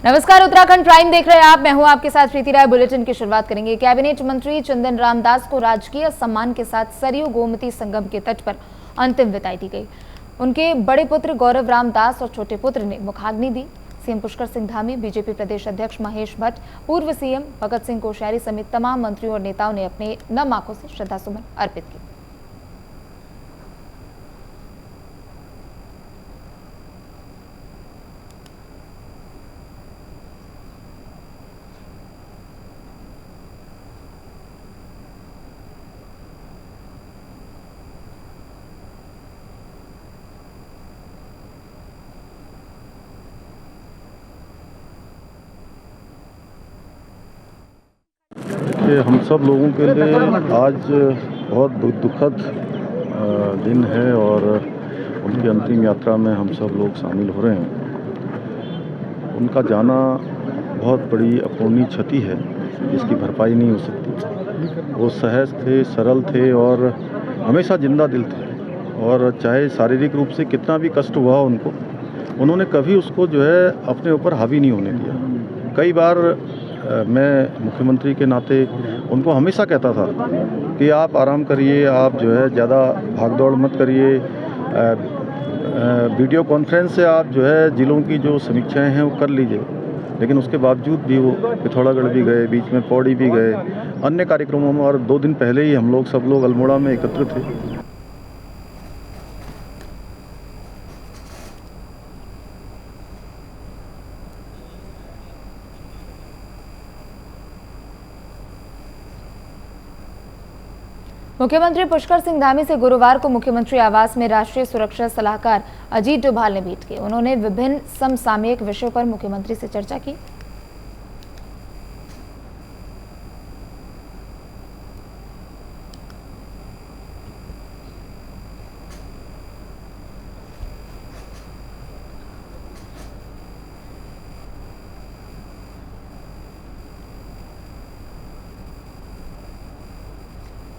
नमस्कार, उत्तराखंड प्राइम देख रहे हैं आप। मैं हूं आपके साथ प्रीति राय। बुलेटिन की शुरुआत करेंगे। कैबिनेट मंत्री चंदन रामदास को राजकीय सम्मान के साथ सरयू गोमती संगम के तट पर अंतिम विदाई दी गई। उनके बड़े पुत्र गौरव रामदास और छोटे पुत्र ने मुखाग्नि दी। सीएम पुष्कर सिंह धामी, बीजेपी प्रदेश अध्यक्ष महेश भट्ट, पूर्व सीएम भगत सिंह कोश्यारी समेत तमाम मंत्रियों और नेताओं ने अपने नम आंखों से श्रद्धासुमन अर्पित किए। कि हम सब लोगों के लिए आज बहुत दुखद दिन है और उनकी अंतिम यात्रा में हम सब लोग शामिल हो रहे हैं। उनका जाना बहुत बड़ी अपूर्णीय क्षति है जिसकी भरपाई नहीं हो सकती। वो सहज थे, सरल थे और हमेशा जिंदा दिल थे, और चाहे शारीरिक रूप से कितना भी कष्ट हुआ उनको, उन्होंने कभी उसको जो है अपने ऊपर हावी नहीं होने दिया। कई बार मैं मुख्यमंत्री के नाते उनको हमेशा कहता था कि आप आराम करिए, आप जो है ज़्यादा भागदौड़ मत करिए, वीडियो कॉन्फ्रेंस से आप जो है जिलों की जो समीक्षाएं हैं वो कर लीजिए। लेकिन उसके बावजूद भी वो पिथौरागढ़ भी गए, बीच में पौड़ी भी गए, अन्य कार्यक्रमों में, और 2 दिन पहले ही हम लोग सब लोग अल्मोड़ा में एकत्र थे। मुख्यमंत्री पुष्कर सिंह धामी से गुरुवार को मुख्यमंत्री आवास में राष्ट्रीय सुरक्षा सलाहकार अजीत डोभाल ने भेंट की। उन्होंने विभिन्न समसामयिक विषयों पर मुख्यमंत्री से चर्चा की।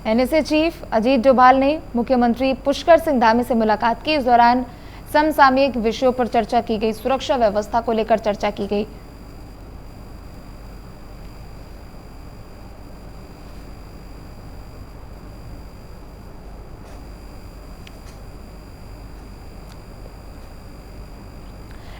एनएसए चीफ अजीत डोभाल ने मुख्यमंत्री पुष्कर सिंह धामी से मुलाकात की। इस दौरान समसामयिक विषयों पर चर्चा की गई। सुरक्षा व्यवस्था को लेकर चर्चा की गई।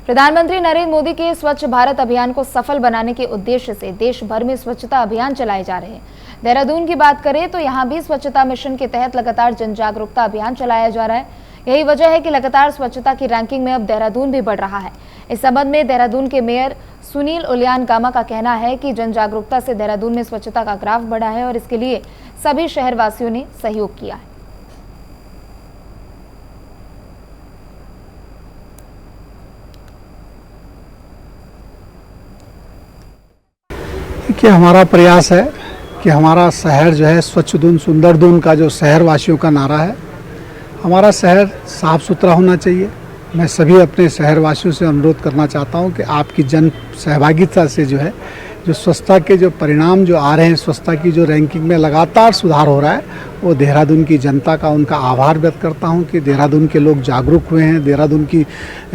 प्रधानमंत्री नरेंद्र मोदी के स्वच्छ भारत अभियान को सफल बनाने के उद्देश्य से देश भर में स्वच्छता अभियान चलाए जा रहे हैं। देहरादून की बात करें तो यहां भी स्वच्छता मिशन के तहत लगातार जन जागरूकता अभियान चलाया जा रहा है। यही वजह है कि लगातार स्वच्छता की रैंकिंग में अब देहरादून भी बढ़ रहा है। इस संबंध में देहरादून के मेयर सुनील उलियान गामा का कहना है कि जन जागरूकता से देहरादून में स्वच्छता का ग्राफ बढ़ा है और इसके लिए सभी शहरवासियों ने सहयोग किया है। कि हमारा प्रयास है कि हमारा शहर जो है स्वच्छ दून सुंदर दून का जो शहरवासियों का नारा है, हमारा शहर साफ़ सुथरा होना चाहिए। मैं सभी अपने शहरवासियों से अनुरोध करना चाहता हूं कि आपकी जन सहभागिता से जो है जो स्वच्छता के जो परिणाम जो आ रहे हैं, स्वच्छता की जो रैंकिंग में लगातार सुधार हो रहा है, वो देहरादून की जनता का उनका आभार व्यक्त करता हूं कि देहरादून के लोग जागरूक हुए हैं। देहरादून की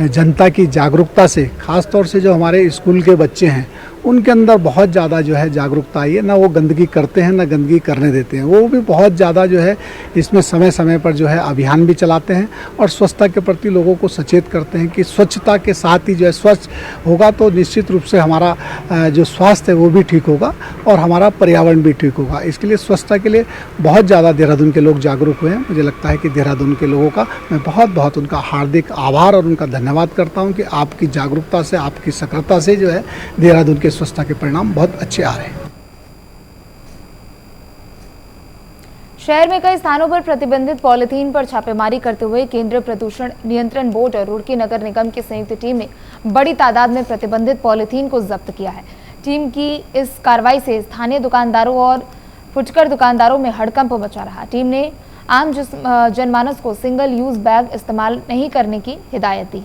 जनता की जागरूकता से, ख़ास तौर से जो हमारे स्कूल के बच्चे हैं उनके अंदर बहुत ज़्यादा जो है जागरूकता आई है। ना वो गंदगी करते हैं ना गंदगी करने देते हैं। वो भी बहुत ज़्यादा जो है इसमें समय समय पर जो है अभियान भी चलाते हैं और स्वच्छता के प्रति लोगों को सचेत करते हैं कि स्वच्छता के साथ ही जो है स्वच्छ होगा तो निश्चित रूप से हमारा जो स्वास्थ्य है वो भी ठीक होगा और हमारा पर्यावरण भी ठीक होगा। इसके लिए स्वच्छता के लिए बहुत ज़्यादा देहरादून के लोग जागरूक हुए हैं। मुझे लगता है कि देहरादून के लोगों का मैं बहुत बहुत उनका हार्दिक आभार और उनका धन्यवाद करता हूँ कि आपकी जागरूकता से, आपकी सक्रियता से जो है देहरादून के स्वच्छता के परिणाम बहुत अच्छे आ रहे हैं। शहर में कई स्थानों पर प्रतिबंधित पॉलिथीन पर छापेमारी करते हुए केंद्रीय प्रदूषण नियंत्रण बोर्ड और रुड़की नगर निगम की संयुक्त टीम ने बड़ी तादाद में प्रतिबंधित पॉलिथीन को जब्त किया है। टीम की इस कार्रवाई से स्थानीय दुकानदारों और फुटकर दुकानदारों में हड़कंप मचा रहा। टीम ने आम जनमानस को सिंगल यूज बैग इस्तेमाल नहीं करने की हिदायत दी।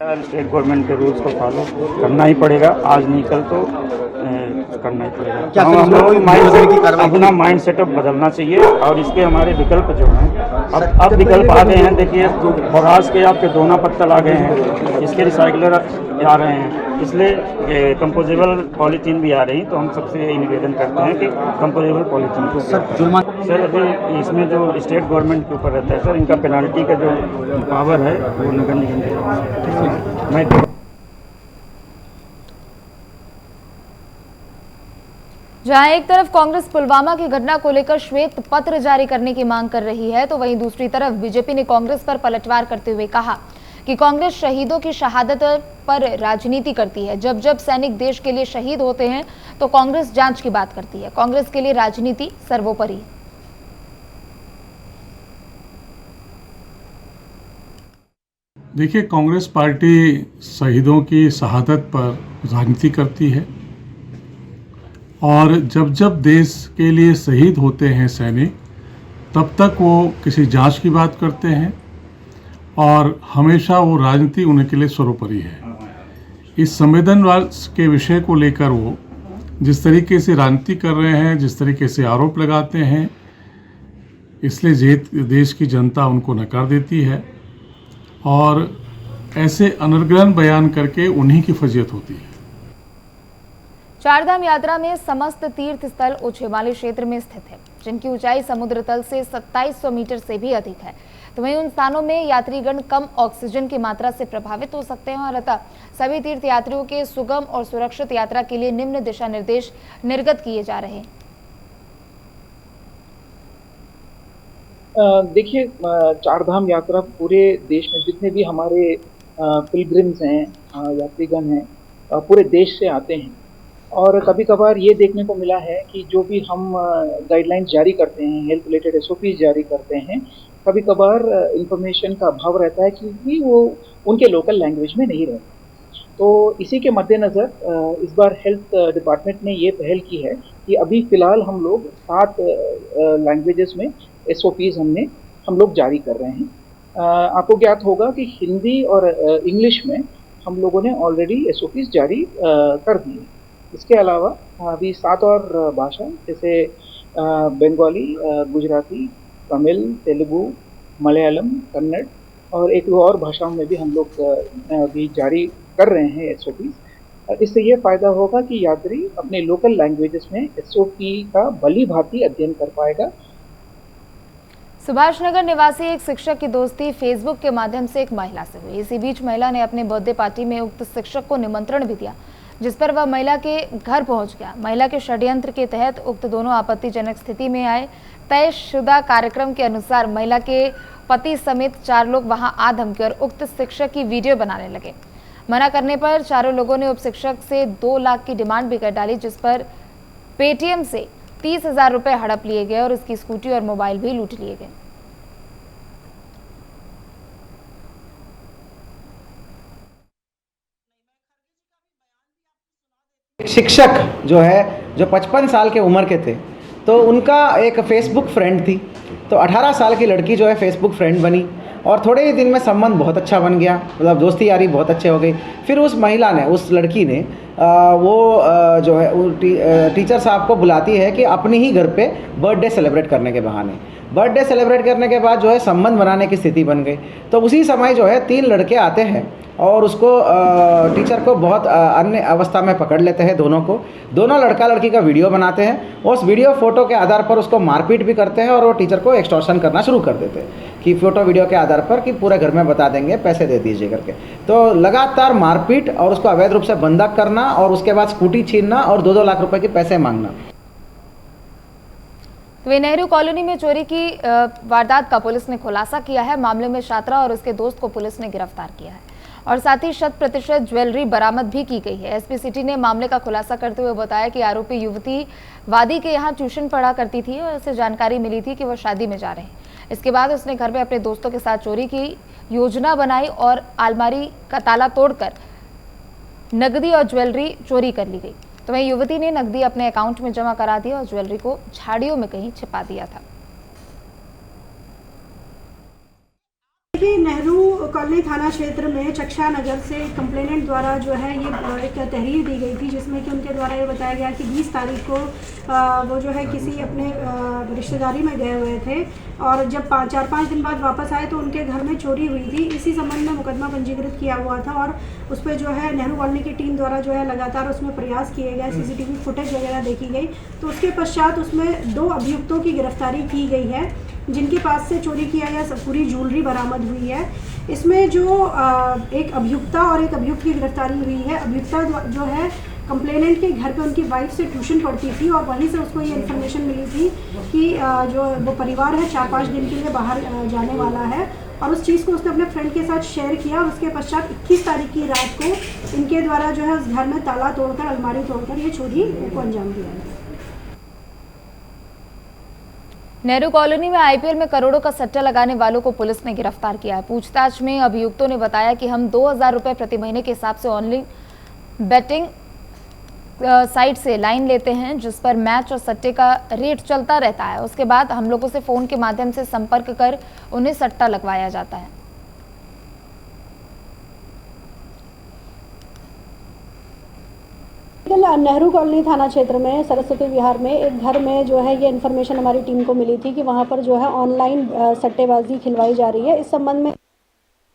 स्टेट गवर्नमेंट के रूल्स को फॉलो करना ही पड़ेगा, आज नहीं कल तो करना ही पड़ेगा। क्या हम सर, लोग की कार्रवाई अपना माइंड सेटअप बदलना चाहिए और इसके हमारे विकल्प जो हैं अब विकल्प आ गए हैं। देखिए बगास के आपके दोना पत्तल आ गए हैं, इसके रिसाइकलर आ रहे हैं, इसलिए कंपोजेबल पॉलीथीन भी आ रही। तो हम सबसे यही निवेदन करते हैं कि कंपोजेबल पॉलीथीन को सर अभी इसमें जो स्टेट गवर्नमेंट के ऊपर रहता है सर, इनका पेनाल्टी का जो पावर है वो नगर निगम के मैं जहां एक तरफ कांग्रेस पुलवामा की घटना को लेकर श्वेत पत्र जारी करने की मांग कर रही है, तो वहीं दूसरी तरफ बीजेपी ने कांग्रेस पर पलटवार करते हुए कहा कि कांग्रेस शहीदों की शहादत पर राजनीति करती है। जब जब सैनिक देश के लिए शहीद होते हैं तो कांग्रेस जांच की बात करती है। कांग्रेस के लिए राजनीति सर्वोपरि। देखिए, कांग्रेस पार्टी शहीदों की शहादत पर राजनीति करती है और जब जब देश के लिए शहीद होते हैं सैनिक, तब तक वो किसी जांच की बात करते हैं और हमेशा वो राजनीति उनके लिए सर्वोपरि है। इस संवेदनवाद के विषय को लेकर वो जिस तरीके से राजनीति कर रहे हैं, जिस तरीके से आरोप लगाते हैं, इसलिए देश की जनता उनको नकार देती है और ऐसे अनर्गल बयान करके उन्हीं की फजीयत होती है। चारधाम यात्रा में समस्त तीर्थ स्थल उच्च हिमालय क्षेत्र में स्थित है, जिनकी ऊंचाई समुद्र तल से 2700 मीटर से भी अधिक है। तो वहीं उन स्थानों में यात्रीगण कम ऑक्सीजन की मात्रा से प्रभावित हो सकते हैं और अतः सभी तीर्थ यात्रियों के सुगम और सुरक्षित यात्रा के लिए निम्न दिशा निर्देश निर्गत किए जा रहे हैं। देखिए, चारधाम यात्रा पूरे देश में जितने भी हमारे पिलग्रिम्स हैं, यात्रीगण हैं, पूरे देश से आते हैं और कभी कभार ये देखने को मिला है कि जो भी हम गाइडलाइंस जारी करते हैं, हेल्थ रिलेटेड SOPs जारी करते हैं, कभी कभार इंफॉर्मेशन का अभाव रहता है क्योंकि वो उनके लोकल लैंग्वेज में नहीं रहते। तो इसी के मद्देनज़र इस बार हेल्थ डिपार्टमेंट ने ये पहल की है कि अभी फ़िलहाल हम लोग 7 लैंग्वेजेस में SOPs हम लोग जारी कर रहे हैं। आपको ज्ञात होगा कि हिंदी और इंग्लिश में हम लोगों ने ऑलरेडी SOPs जारी कर दिए। इसके अलावा अभी 7 और भाषा जैसे बंगाली, गुजराती, तमिल, तेलुगु, मलयालम, कन्नड़ और एक दो और भाषाओं में भी हम लोग अभी जारी कर रहे हैं SOPs। इससे ये फ़ायदा होगा कि यात्री अपने लोकल लैंग्वेजेस में SOP का भली भांति अध्ययन कर पाएगा। सुभाष नगर निवासी एक शिक्षक की दोस्ती फेसबुक के माध्यम से एक महिला से हुई। इसी बीच महिला ने अपने बर्थडे पार्टी में उक्त शिक्षक को निमंत्रण भी दिया, जिस पर वह महिला के घर पहुंच गया। महिला के षड्यंत्र के तहत उक्त दोनों आपत्तिजनक स्थिति में आए। तयशुदा कार्यक्रम के अनुसार महिला के पति समेत 4 लोग वहां आ धमकी और उक्त शिक्षक की वीडियो बनाने लगे। मना करने पर चारों लोगों ने उप शिक्षक से 2 लाख की डिमांड भी कर डाली, जिस पर पेटीएम से 30,000 रुपये हड़प लिए गए और उसकी स्कूटी और मोबाइल भी लूट लिए गए। शिक्षक जो 55 साल के उम्र के थे, तो उनका एक फेसबुक फ्रेंड थी। तो 18 साल की लड़की जो है फेसबुक फ्रेंड बनी और थोड़े ही दिन में संबंध बहुत अच्छा बन गया, मतलब दोस्ती यारी बहुत अच्छे हो गई। फिर उस महिला ने, उस लड़की ने जो है टीचर साहब को बुलाती है कि अपने ही घर पे बर्थडे सेलिब्रेट करने के बहाने। बर्थडे सेलिब्रेट करने के बाद जो है संबंध बनाने की स्थिति बन गई। तो उसी समय जो है 3 लड़के आते हैं और उसको टीचर को बहुत अन्य अवस्था में पकड़ लेते हैं। दोनों लड़का लड़की का वीडियो बनाते हैं। उस वीडियो फोटो के आधार पर उसको मारपीट भी करते हैं और वो टीचर को एक्सटॉर्शन करना शुरू कर देते हैं कि फ़ोटो वीडियो के आधार पर कि पूरे घर में बता देंगे, पैसे दे दीजिए करके। तो लगातार मारपीट और उसको अवैध रूप से बंधक करना और उसके बाद स्कूटी छीनना और 2-2 लाख रुपए के पैसे मांगना। तो वे नेहरू कॉलोनी में चोरी की वारदात का पुलिस ने खुलासा किया है। मामले में छात्रा और उसके दोस्त को पुलिस ने गिरफ्तार किया है और साथ ही 100% ज्वेलरी बरामद भी की गई है। एसपी सिटी ने मामले का खुलासा करते हुए बताया कि आरोपी युवती वादी के यहाँ ट्यूशन पढ़ा करती थी और उसे जानकारी मिली थी कि वह शादी में जा रहे हैं। इसके बाद उसने घर में अपने दोस्तों के साथ चोरी की योजना बनाई और अलमारी का ताला तोड़कर नकदी और ज्वेलरी चोरी कर ली गई। तो वहीं युवती ने नकदी अपने अकाउंट में जमा करा दी और ज्वेलरी को झाड़ियों में कहीं छिपा दिया था। देखिए, नेहरू कॉलोनी थाना क्षेत्र में चक्षा नगर से कंप्लेनेंट द्वारा जो है ये एक तहरीर दी गई थी, जिसमें कि उनके द्वारा ये बताया गया कि 20 तारीख को वो जो है किसी अपने रिश्तेदारी में गए हुए थे और जब 4-5 दिन बाद वापस आए तो उनके घर में चोरी हुई थी। इसी संबंध में मुकदमा पंजीकृत किया हुआ था और उस पर जो है नेहरू कॉलोनी की टीम द्वारा जो है लगातार उसमें प्रयास किए गए, सीसीटीवी फुटेज वगैरह देखी गई। तो उसके पश्चात उसमें 2 अभियुक्तों की गिरफ्तारी की गई है, जिनके पास से चोरी किया गया पूरी ज्वेलरी बरामद हुई है। इसमें जो एक अभियुक्ता और एक अभियुक्त की गिरफ्तारी हुई है। अभियुक्ता जो है कंप्लेनेंट के घर पे उनकी वाइफ से ट्यूशन पढ़ती थी और वहीं से उसको ये इन्फॉर्मेशन मिली थी कि जो वो परिवार है 4-5 दिन के लिए बाहर जाने वाला है और उस चीज़ को उसने अपने फ्रेंड के साथ शेयर किया। उसके पश्चात 21 तारीख की रात को इनके द्वारा जो है उस घर में ताला तोड़कर, अलमारी तोड़कर ये चोरी को अंजाम दिया है। नेहरू कॉलोनी में आईपीएल में करोड़ों का सट्टा लगाने वालों को पुलिस ने गिरफ्तार किया है। पूछताछ में अभियुक्तों ने बताया कि हम 2000 रुपए प्रति महीने के हिसाब से ऑनलाइन बेटिंग साइट से लाइन लेते हैं, जिस पर मैच और सट्टे का रेट चलता रहता है। उसके बाद हम लोगों से फोन के माध्यम से संपर्क कर उन्हें सट्टा लगवाया जाता है। नेहरू कॉलोनी थाना क्षेत्र में सरस्वती विहार में एक घर में जो है ये इन्फॉर्मेशन हमारी टीम को मिली थी कि वहाँ पर जो है ऑनलाइन सट्टेबाजी खिलवाई जा रही है। इस संबंध में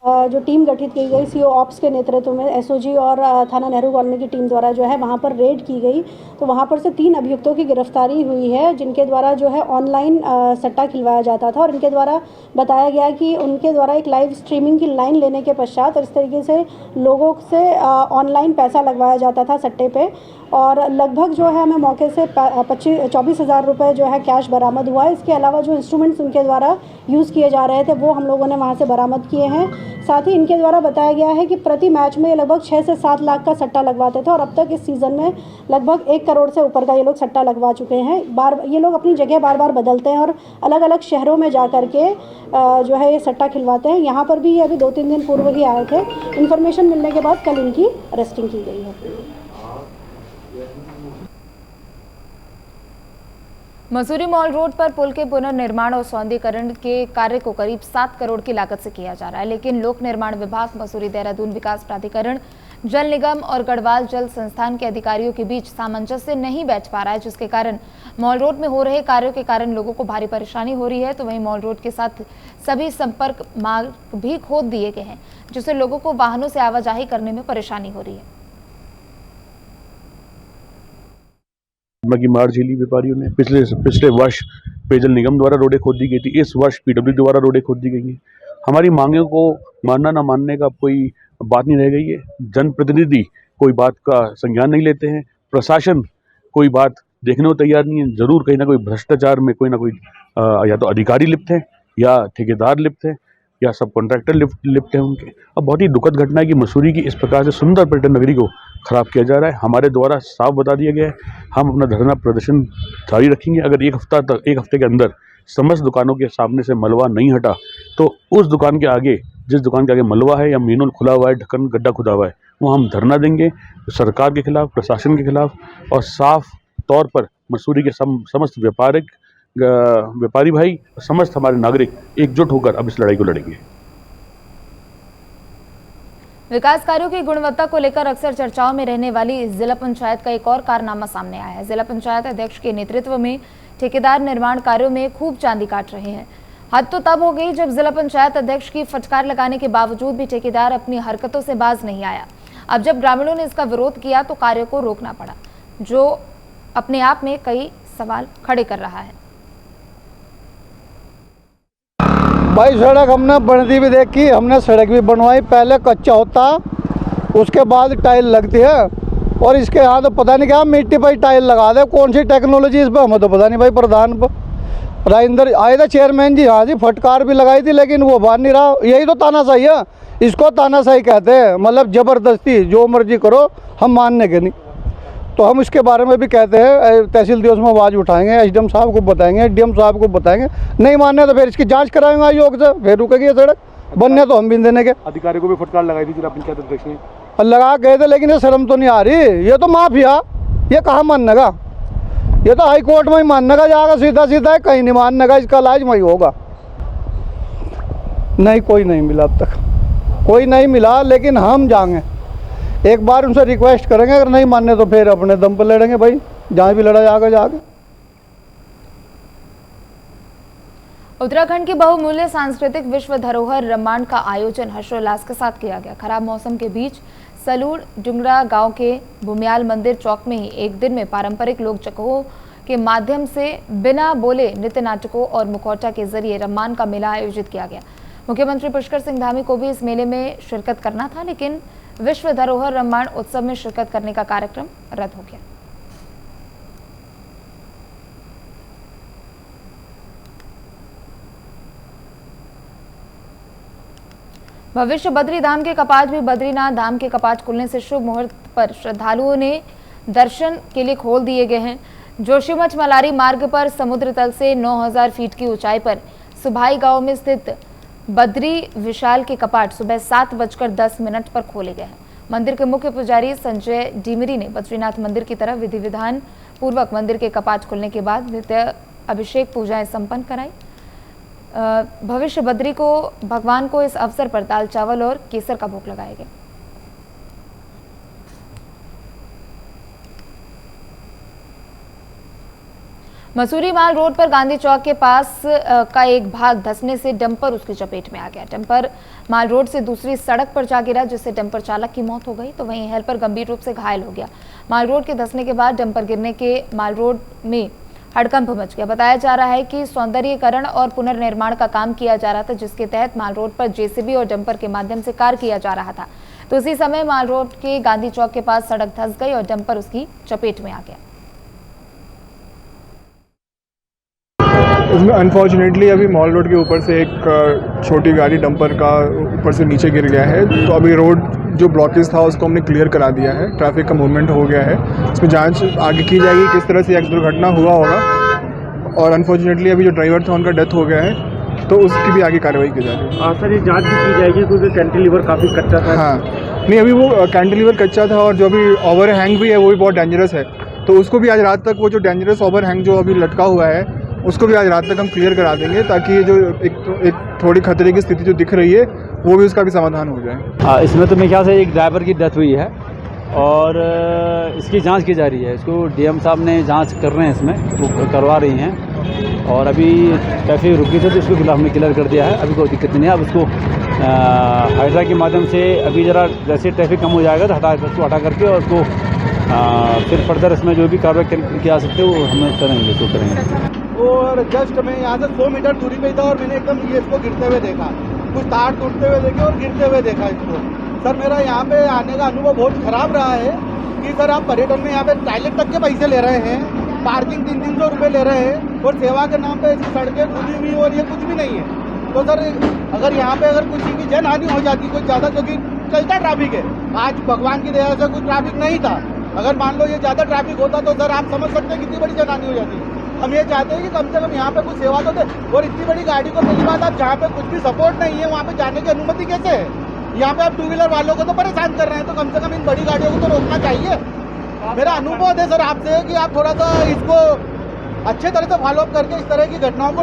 जो टीम गठित की गई सीओ ऑप्स के नेतृत्व में एसओजी और थाना नेहरू कॉलोनी की टीम द्वारा जो है वहाँ पर रेड की गई। तो वहाँ पर से 3 अभियुक्तों की गिरफ्तारी हुई है, जिनके द्वारा जो है ऑनलाइन सट्टा खिलवाया जाता था और इनके द्वारा बताया गया कि उनके द्वारा एक लाइव स्ट्रीमिंग की लाइन लेने के पश्चात और इस तरीके से लोगों से ऑनलाइन पैसा लगवाया जाता था सट्टे पे और लगभग जो है हमें मौके से 24,000 रुपये जो है कैश बरामद हुआ है। इसके अलावा जो इंस्ट्रूमेंट्स उनके द्वारा यूज़ किए जा रहे थे वो हम लोगों ने वहाँ से बरामद किए हैं। साथ ही इनके द्वारा बताया गया है कि प्रति मैच में लगभग 6 से 7 लाख का सट्टा लगवाते थे और अब तक इस सीज़न में लगभग 1 करोड़ से ऊपर का ये लोग सट्टा लगवा चुके हैं। ये लोग अपनी जगह बार बार बदलते हैं और अलग अलग शहरों में जा कर के जो है ये सट्टा खिलवाते हैं। यहाँ पर भी ये अभी 2-3 दिन पूर्व ही आए थे। इन्फॉर्मेशन मिलने के बाद कल इनकी अरेस्टिंग की गई है। मसूरी मॉल रोड पर पुल के पुनर्निर्माण और सौंदर्यीकरण के कार्य को करीब 7 करोड़ की लागत से किया जा रहा है, लेकिन लोक निर्माण विभाग, मसूरी देहरादून विकास प्राधिकरण, जल निगम और गढ़वाल जल संस्थान के अधिकारियों के बीच सामंजस्य नहीं बैठ पा रहा है, जिसके कारण मॉल रोड में हो रहे कार्यों के कारण लोगों को भारी परेशानी हो रही है। तो वहीं मॉल रोड के साथ सभी संपर्क मार्ग भी खोद दिए गए हैं, जिससे लोगों को वाहनों से आवाजाही करने में परेशानी हो रही है। की मार झेली व्यापारियों ने पिछले वर्ष पेयजल निगम द्वारा रोडें खोद दी गई थी, इस वर्ष पीडब्ल्यू द्वारा रोडें खोद दी गई है। हमारी मांगों को मानना ना मानने का कोई बात नहीं रह गई है। जनप्रतिनिधि कोई बात का संज्ञान नहीं लेते हैं, प्रशासन कोई बात देखने को तैयार नहीं है। जरूर कहीं ना कोई भ्रष्टाचार में कोई ना कोई या तो अधिकारी लिप्त है या ठेकेदार लिप्त है या सब कॉन्ट्रैक्टर लिप्त है उनके। अब बहुत ही दुखद घटना है कि मसूरी की इस प्रकार से सुंदर पर्यटन नगरी को खराब किया जा रहा है। हमारे द्वारा साफ बता दिया गया है, हम अपना धरना प्रदर्शन जारी रखेंगे। अगर एक हफ्ते के अंदर समस्त दुकानों के सामने से मलबा नहीं हटा तो उस दुकान के आगे, जिस दुकान के आगे मलबा है या मेनुअल खुला हुआ है, ढक्कन गड्ढा खुदा हुआ है, वो हम धरना देंगे सरकार के खिलाफ, प्रशासन के खिलाफ। और साफ तौर पर मसूरी के समस्त व्यापारी भाई, समस्त हमारे नागरिक एकजुट होकर अब इस लड़ाई को लड़ेंगे। विकास कार्यों की गुणवत्ता को लेकर अक्सर चर्चाओं में रहने वाली जिला पंचायत का एक और कारनामा सामने आया है। जिला पंचायत अध्यक्ष के नेतृत्व में ठेकेदार निर्माण कार्यों में खूब चांदी काट रहे हैं। हद तो तब हो गई जब जिला पंचायत अध्यक्ष की फटकार लगाने के बावजूद भी ठेकेदार अपनी हरकतों से बाज नहीं आया। अब जब ग्रामीणों ने इसका विरोध किया तो कार्य को रोकना पड़ा, जो अपने आप में कई सवाल खड़े कर रहा है। भाई सड़क हमने बनती भी देखी, हमने सड़क भी बनवाई। पहले कच्चा होता, उसके बाद टाइल लगती है और इसके यहाँ तो पता नहीं क्या मिट्टी पर टाइल लगा दे। कौन सी टेक्नोलॉजी इस पर हमें तो पता नहीं भाई। प्रधान राजेंद्र आए थे, चेयरमैन जी, हाँ जी, फटकार भी लगाई थी लेकिन वो बाहर नहीं रहा। यही तो तानाशाही है, इसको तानाशाही कहते हैं। मतलब ज़बरदस्ती जो मर्जी करो, हम मानने के नहीं। तो हम इसके बारे में भी कहते हैं, तहसील दिवस में आवाज़ उठाएंगे, एसडीएम साहब को बताएंगे, डीएम साहब को बताएंगे। नहीं मानने तो फिर इसकी जांच कराएंगे आयोग से, फिर रुकेगी ये सड़क। बनने तो हम भी देने के। अधिकारी को भी फटकार लगाई थी जिला पंचायत अध्यक्ष ने, लगा गए थे, लेकिन ये शर्म तो नहीं आ रही। ये तो माफिया, ये कहाँ मानने का? ये तो हाई कोर्ट में ही मानने का जाएगा, सीधा सीधा, कहीं नहीं मानने का। इसका इलाज वही होगा। नहीं, कोई नहीं मिला अब तक, कोई नहीं मिला। लेकिन हम जाएंगे, एक बार उनसे रिक्वेस्ट करेंगे, अगर नहीं माने तो फिर अपने दम पर लड़ेंगे भाई, जहाँ भी लड़ा जाएगा जाके। उत्तराखंड की बहुमूल्य सांस्कृतिक विश्व धरोहर रम्मांड का आयोजन हर्षोल्लास के साथ किया गया। खराब मौसम के बीच सलूड़ डुंगरा गांव के भूमियाल मंदिर चौक में ही एक दिन में पारंपरिक लोक जगहों के माध्यम से बिना बोले नृत्य नाटकों और मुखौटा के जरिए रम्मांड का मेला आयोजित किया गया। मुख्यमंत्री पुष्कर सिंह धामी को भी इस मेले में शिरकत करना था, लेकिन विश्व धरोहर रम्मांड उत्सव में शिरकत करने का कार्यक्रम रद्द हो गया। भविष्य बद्री धाम के कपाट भी बद्रीनाथ धाम के कपाट खुलने से शुभ मुहूर्त पर श्रद्धालुओं ने दर्शन के लिए खोल दिए गए हैं। जोशीमठ मलारी मार्ग पर समुद्र तल से 9000 फीट की ऊंचाई पर सुभाई गांव में स्थित बद्री विशाल के कपाट सुबह 7:10 पर खोले गए हैं। मंदिर के मुख्य पुजारी संजय डीमरी ने बद्रीनाथ मंदिर की तरफ विधि विधान पूर्वक मंदिर के कपाट खुलने के बाद नित्य अभिषेक पूजाएं संपन्न कराई। भविष्य बद्री को भगवान को इस अवसर पर दाल चावल और केसर का भोग लगाया गया। मसूरी माल रोड पर गांधी चौक के पास का एक भाग धंसने से डंपर उसकी चपेट में आ गया। डंपर माल रोड से दूसरी सड़क पर जा गिरा, जिससे डंपर चालक की मौत हो गई, तो वहीं हेल्पर गंभीर रूप से घायल हो गया। माल रोड के धंसने के बाद डंपर गिरने के माल रोड में हड़कंप मच गया। बताया जा रहा है कि सौंदर्यीकरण और पुनर्निर्माण का काम किया जा रहा था, जिसके तहत माल रोड पर जेसीबी और डंपर के माध्यम से कार्य किया जा रहा था। तो उसी समय माल रोड के गांधी चौक के पास सड़क धंस गई और डंपर उसकी चपेट में आ गया। उसमें अनफॉर्चुनेटली अभी मॉल रोड के ऊपर से एक छोटी गाड़ी डंपर का ऊपर से नीचे गिर गया है। तो अभी रोड जो ब्लॉकेज था उसको हमने क्लियर करा दिया है, ट्रैफिक का मूवमेंट हो गया है। इसमें जांच आगे की जाएगी किस तरह से एक दुर्घटना हुआ होगा, और अनफॉर्चुनेटली अभी जो ड्राइवर था उनका डेथ हो गया है, तो उसकी भी आगे कार्रवाई की जाएगी। सर ये जाँच भी की जाएगी क्योंकि कैंटिलीवर काफ़ी कच्चा था। हाँ नहीं, अभी वो कैंटिलीवर कच्चा था और जो अभी ओवर हैंग भी है वो भी बहुत डेंजरस है, तो उसको भी आज रात तक वो जो डेंजरस ओवर हैंग जो अभी लटका हुआ है उसको भी आज रात तक हम क्लियर करा देंगे, ताकि जो एक थोड़ी खतरे की स्थिति जो दिख रही है वो भी उसका भी समाधान हो जाए। इसमें तो मेरे ख्याल से एक ड्राइवर की डेथ हुई है और इसकी जांच की जा रही है। इसको डीएम साहब ने जांच कर रहे हैं, इसमें वो करवा रही हैं, और अभी ट्रैफिक रुकी थी तो उसको फिलहाल हमने क्लियर कर दिया है। अभी कोई दिक्कत नहीं है। अब उसको हाइड्रा के माध्यम से अभी ज़रा जैसे ट्रैफिक कम हो जाएगा तो उसको हटा करके और उसको फिर फर्दर इसमें जो भी कार्रवाई की जा सकते है वो हम करेंगे, तो करेंगे। और जस्ट मैं यहाँ से 100 मीटर दूरी पे था और मैंने एकदम ये इसको गिरते हुए देखा, कुछ तार टूटते हुए देखे और गिरते हुए देखा इसको। सर मेरा यहाँ पे आने का अनुभव बहुत ख़राब रहा है कि सर आप पर्यटन में यहाँ पे टॉयलेट तक के पैसे ले रहे हैं, पार्किंग 300 रुपये ले रहे हैं, और सेवा के नाम पे ऐसी सड़कें खुली हुई और ये कुछ भी नहीं है। तो सर अगर यहाँ पे अगर किसी की जान हानि हो जाती कुछ ज़्यादा, क्योंकि चलता ट्रैफिक है, आज भगवान की दया से कुछ ट्रैफिक नहीं था, अगर मान लो ये ज़्यादा ट्रैफिक होता तो सर आप समझ सकते हैं कितनी बड़ी जान हानि हो जाती। हम ये चाहते हैं कि कम से कम यहाँ पे कुछ सेवा तो दे, और इतनी बड़ी गाड़ी को पहली बात आप जहाँ पे कुछ भी सपोर्ट नहीं है वहाँ पे जाने की अनुमति कैसे है? यहाँ पे आप 2 व्हीलर वालों को तो परेशान कर रहे हैं, तो कम से कम इन बड़ी गाड़ियों को तो रोकना चाहिए। मेरा अनुभव है सर आपसे कि आप थोड़ा सा इसको अच्छे तरह से फॉलो अप करके इस तरह की घटनाओं को।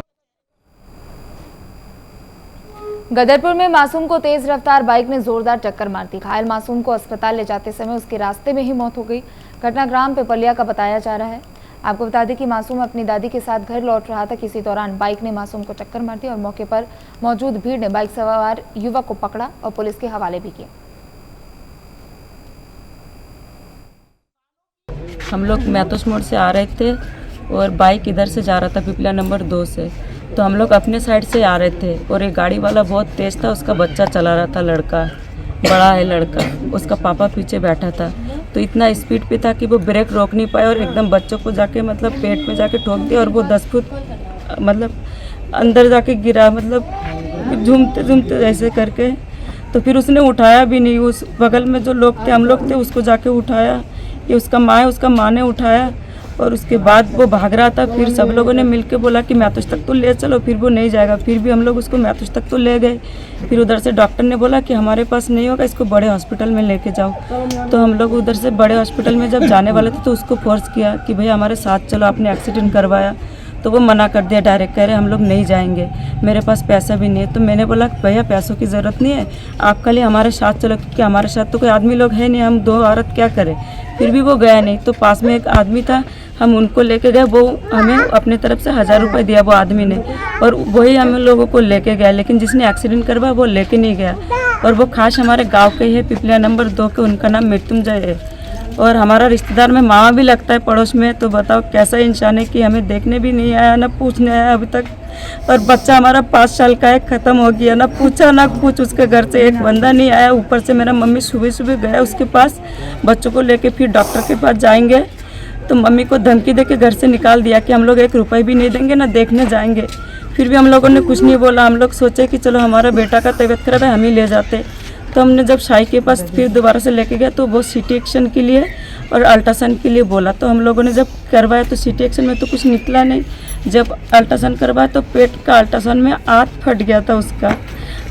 गदरपुर में मासूम को तेज रफ्तार बाइक ने जोरदार टक्कर मार दी। घायल मासूम को अस्पताल ले जाते समय उसके रास्ते में ही मौत हो गई। घटना ग्राम पिपलिया का बताया जा रहा है। आपको बता दें कि मासूम अपनी दादी के साथ घर लौट रहा था। किसी दौरान बाइक ने मासूम को टक्कर मार दी और मौके पर मौजूद भीड़ ने बाइक सवार युवक को पकड़ा और पुलिस के हवाले भी किया। हम लोग मैतोस मोड़ से आ रहे थे और बाइक इधर से जा रहा था पिपलिया नंबर 2 से, तो हम लोग अपने साइड से आ रहे थे और एक गाड़ी वाला बहुत तेज़ था, उसका बच्चा चला रहा था, लड़का बड़ा है लड़का, उसका पापा पीछे बैठा था, तो इतना स्पीड पे था कि वो ब्रेक रोक नहीं पाया और एकदम बच्चों को जाके मतलब पेट में जाके ठोक दिया और वो 10 फुट मतलब अंदर जाके गिरा, मतलब झूमते झूमते ऐसे करके। तो फिर उसने उठाया भी नहीं, उस बगल में जो लोग थे हम लोग थे उसको जाके उठाया, ये उसका माँ ने उठाया और उसके बाद वो भाग रहा था। फिर सब लोगों ने मिलके बोला कि मैतुष तक तो ले चलो, फिर वो नहीं जाएगा। फिर भी हम लोग उसको मैतुष तक तो ले गए। फिर उधर से डॉक्टर ने बोला कि हमारे पास नहीं होगा, इसको बड़े हॉस्पिटल में लेके जाओ। तो हम लोग उधर से बड़े हॉस्पिटल में जब जाने वाले थे तो उसको फोर्स किया कि भैया हमारे साथ चलो, आपने एक्सीडेंट करवाया। तो वो मना कर दिया डायरेक्ट, कह रहे हम लोग नहीं जाएंगे, मेरे पास पैसा भी नहीं है। तो मैंने बोला भैया पैसों की ज़रूरत नहीं है, आप कल हमारे साथ चलो, क्योंकि हमारे साथ तो कोई आदमी लोग है नहीं, हम 2 औरत क्या करें। फिर भी वो गया नहीं। तो पास में एक आदमी था, हम उनको लेके गए, वो हमें अपने तरफ से 1000 रुपये दिया वो आदमी ने, और वही हम लोगों को लेके गया। लेकिन जिसने एक्सीडेंट करवाया वो लेके नहीं गया, और वो खास हमारे गांव के ही है, पिपलिया नंबर 2 के, उनका नाम मृत्युंजय है, और हमारा रिश्तेदार में मामा भी लगता है पड़ोस में। तो बताओ कैसा इंसान है कि हमें देखने भी नहीं आया, ना पूछने आया अभी तक। और बच्चा हमारा 5 साल का है, ख़त्म हो गया, ना पूछा ना कुछ, उसके घर से एक बंदा नहीं आया। ऊपर से मेरा मम्मी सुबह सुबह गया उसके पास, बच्चों को लेके फिर डॉक्टर के पास जाएंगे, तो मम्मी को धमकी दे के घर से निकाल दिया कि हम लोग 1 रुपये भी नहीं देंगे, ना देखने जाएंगे। फिर भी हम लोगों ने कुछ नहीं बोला। हम लोग सोचे कि चलो हमारा बेटा का तबीयत खराब है, हम ही ले जाते। तो हमने जब शाही के पास फिर दोबारा से लेके गया, तो वो सीटी एक्शन के लिए और अल्ट्रासाउंड के लिए बोला। तो हम लोगों ने जब करवाया तो सीटी एक्शन में तो कुछ निकला नहीं। जब अल्ट्रासाउंड करवाया तो पेट का अल्ट्रासाउंड में आंत फट गया था उसका।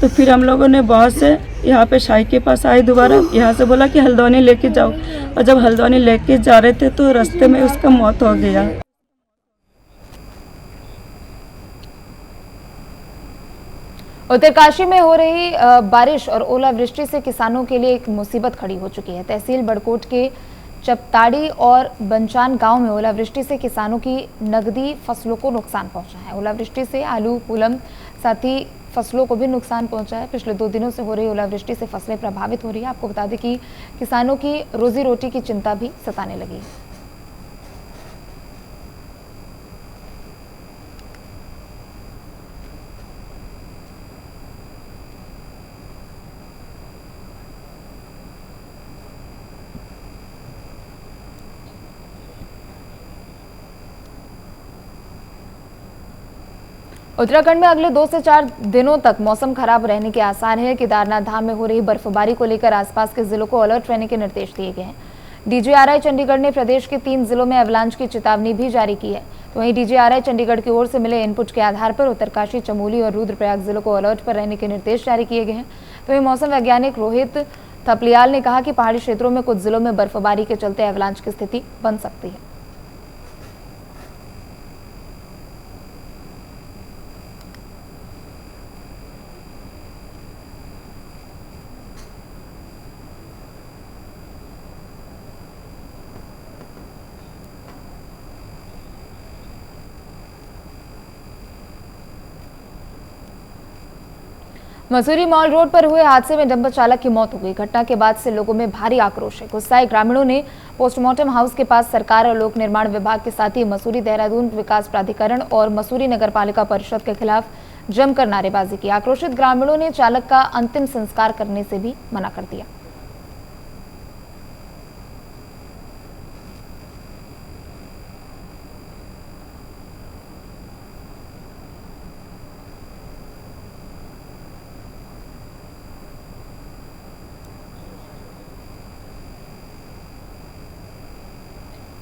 तो फिर हम लोगों ने बहुत से यहाँ पे शाही के पास आए दोबारा, यहाँ से बोला कि हल्द्वानी लेके जाओ, और जब हल्द्वानी लेके जा रहे थे तो रास्ते में उसका मौत हो गया। उत्तरकाशी में हो रही बारिश और ओलावृष्टि से किसानों के लिए एक मुसीबत खड़ी हो चुकी है। तहसील बड़कोट के चपताड़ी और बंचान गांव में ओलावृष्टि से किसानों की नगदी फसलों को नुकसान पहुंचा है। ओलावृष्टि से आलू, पुलम साथ ही फसलों को भी नुकसान पहुंचा है। पिछले 2 दिनों से हो रही ओलावृष्टि से फसलें प्रभावित हो रही है। आपको बता दें कि किसानों की रोजी रोटी की चिंता भी सताने लगी है। उत्तराखंड में अगले 2 से 4 दिनों तक मौसम खराब रहने के आसार है। केदारनाथ धाम में हो रही बर्फबारी को लेकर आसपास के जिलों को अलर्ट रहने के निर्देश दिए गए हैं। डीजीआरआई चंडीगढ़ ने प्रदेश के 3 जिलों में एवलांच की चेतावनी भी जारी की है। तो वहीं डीजीआरआई चंडीगढ़ की ओर से मिले इनपुट के आधार पर उत्तरकाशी, चमोली और रुद्रप्रयाग जिलों को अलर्ट पर रहने के निर्देश जारी किए गए हैं। तो वहीं मौसम वैज्ञानिक रोहित थपलियाल ने कहा कि पहाड़ी क्षेत्रों में कुछ जिलों में बर्फबारी के चलते एवलांच की स्थिति बन सकती है। मसूरी मॉल रोड पर हुए हादसे में डंपर चालक की मौत हो गई। घटना के बाद से लोगों में भारी आक्रोश है। गुस्साए ग्रामीणों ने पोस्टमार्टम हाउस के पास सरकार और लोक निर्माण विभाग के साथ ही मसूरी देहरादून विकास प्राधिकरण और मसूरी नगरपालिका परिषद के खिलाफ जमकर नारेबाजी की। आक्रोशित ग्रामीणों ने चालक का अंतिम संस्कार करने से भी मना कर दिया।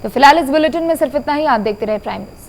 तो फिलहाल इस बुलेटिन में सिर्फ इतना ही। आप देखते रहे प्राइम न्यूज़।